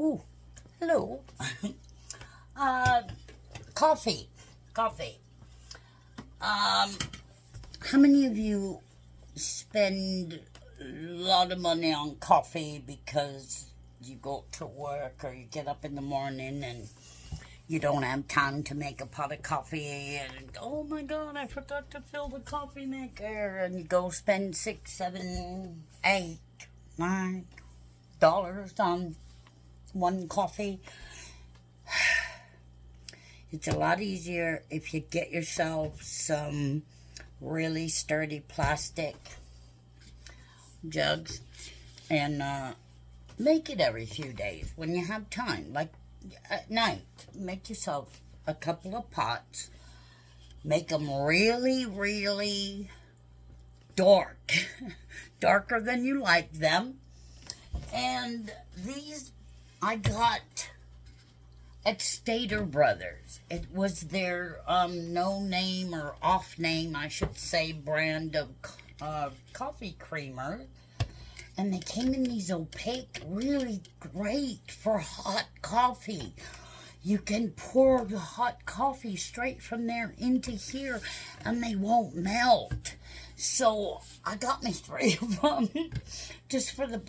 Ooh, hello. uh, coffee. How many of you spend a lot of money on coffee because you go to work or you get up in the morning and you don't have time to make a pot of coffee and, oh my God, I forgot to fill the coffee maker, and you go spend $6, $7, $8, $9 on one coffee? It's a lot easier if you get yourself some really sturdy plastic jugs and make it every few days when you have time. Like at night, make yourself a couple of pots. Make them really, really dark. Darker than you like them. And these I got at Stater Brothers. It was their no name or off name, I should say, brand of coffee creamer. And they came in these opaque, really great for hot coffee. You can pour the hot coffee straight from there into here and they won't melt. So I got me 3 of them just for the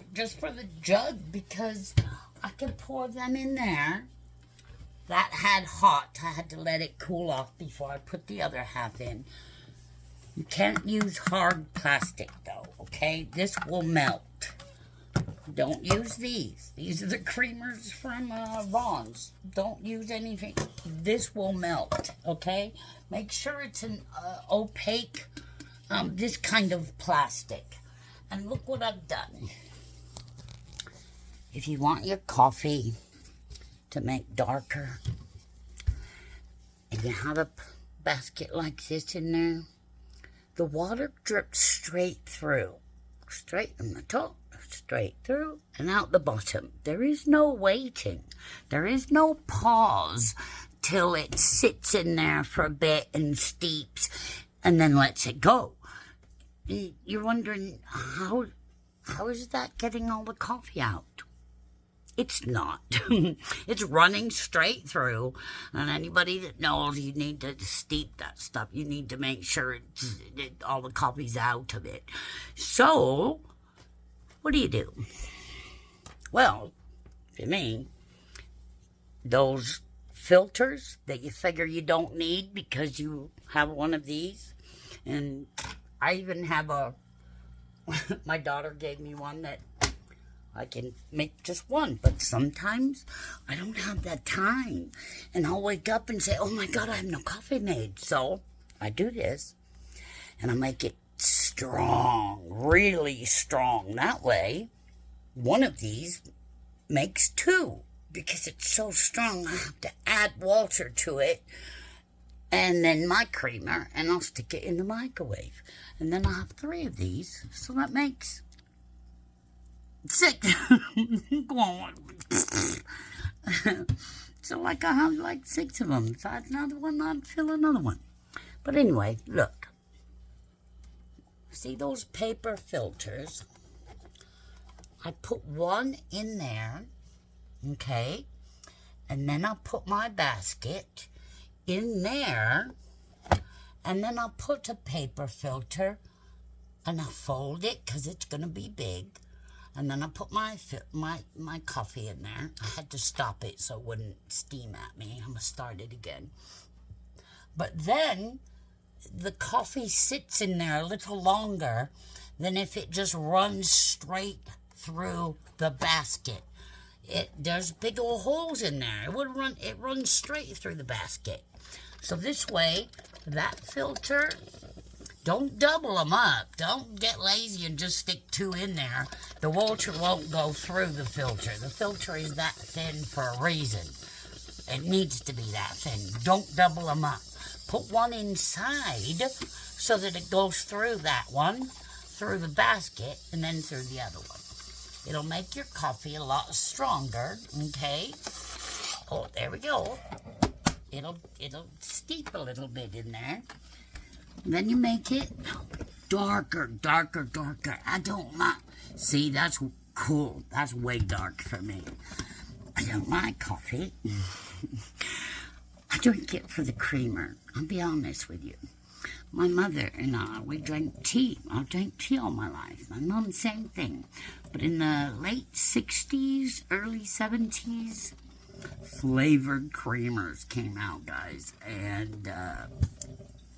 jug, because I could pour them in there. That had hot. I had to let it cool off before I put the other half in. You can't use hard plastic though, okay? This will melt. Don't use these. These are the creamers from Vaughn's. Don't use anything. This will melt, okay? Make sure it's an opaque, this kind of plastic. And look what I've done. If you want your coffee to make darker, and you have a basket like this in there, the water drips straight through. Straight from the top, straight through, and out the bottom. There is no waiting. There is no pause till it sits in there for a bit and steeps and then lets it go. You're wondering, how is that getting all the coffee out? It's not. It's running straight through, and anybody that knows you need to steep that stuff, you need to make sure all the coffee's out of it. So, what do? Well, for me, those filters that you figure you don't need because you have one of these, and I even have my daughter gave me one that I can make just one, but sometimes I don't have that time. And I'll wake up and say, oh my God, I have no coffee made. So I do this, and I make it strong, really strong. That way, one of these makes 2. Because it's so strong, I have to add water to it, and then my creamer, and I'll stick it in the microwave. And then I'll have 3 of these, so that makes 6. Go on. So like I have like 6 of them. If I had another one, I'd fill another one. But anyway, look. See those paper filters? I put one in there, okay? And then I'll put my basket in there. And then I'll put a paper filter and I'll fold it because it's going to be big. And then I put my coffee in there. I had to stop it so it wouldn't steam at me. I'm going to start it again. But then the coffee sits in there a little longer than if it just runs straight through the basket. There's big old holes in there. It runs straight through the basket. So this way, that filter, don't double them up. Don't get lazy and just stick 2 in there. The water won't go through the filter. The filter is that thin for a reason. It needs to be that thin. Don't double them up. Put one inside so that it goes through that one, through the basket, and then through the other one. It'll make your coffee a lot stronger, okay? Oh, there we go. It'll steep a little bit in there. Then you make it darker. I don't mind. See, that's cool. That's way dark for me. I don't like coffee. I drink it for the creamer. I'll be honest with you. My mother and I, we drank tea. I drank tea all my life. My mom, same thing. But in the late 60s, early 70s, flavored creamers came out, guys. And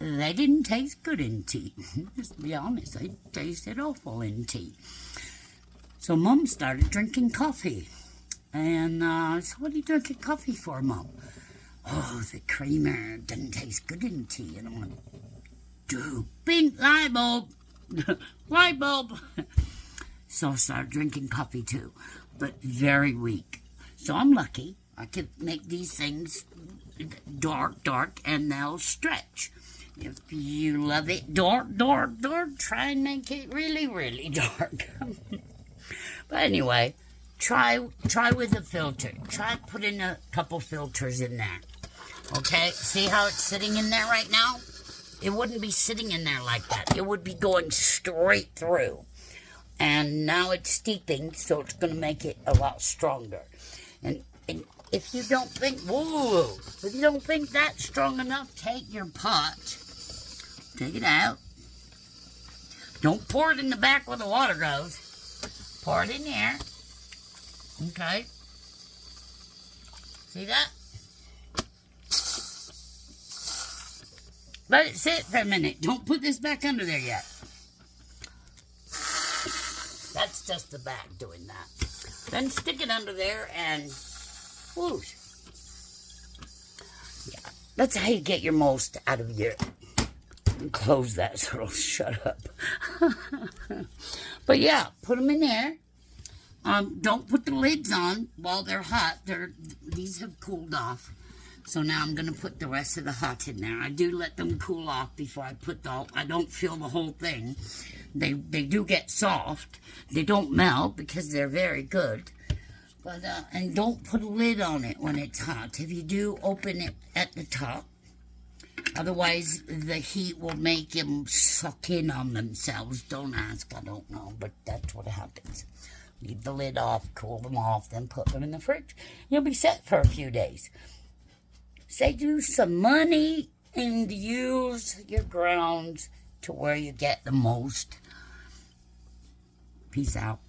they didn't taste good in tea. Just to be honest, they tasted awful in tea. So Mom started drinking coffee. And I said, what are you drinking coffee for, Mom? Oh, the creamer doesn't taste good in tea. And I went, dude, pink light bulb. Light bulb. So I started drinking coffee too, but very weak. So I'm lucky. I can make these things dark, and they'll stretch. If you love it dark, try and make it really, really dark. But anyway, try with a filter. Try putting a couple filters in there. Okay, see how it's sitting in there right now? It wouldn't be sitting in there like that. It would be going straight through. And now it's steeping, so it's going to make it a lot stronger. And if you don't think, if you don't think that's strong enough, take your pot, take it out. Don't pour it in the back where the water goes. Pour it in there. Okay. See that? Let it sit for a minute. Don't put this back under there yet. That's just the back doing that. Then stick it under there and whoosh. Yeah, that's how you get your most out of your... Close that so it'll shut up. But yeah, put them in there. Don't put the lids on while they're hot. These have cooled off. So now I'm going to put the rest of the hot in there. I do let them cool off before I put I don't fill the whole thing. They do get soft. They don't melt because they're very good. But and don't put a lid on it when it's hot. If you do, open it at the top. Otherwise, the heat will make them suck in on themselves. Don't ask, I don't know, but that's what happens. Leave the lid off, cool them off, then put them in the fridge. You'll be set for a few days. Save you some money and use your grounds to where you get the most. Peace out.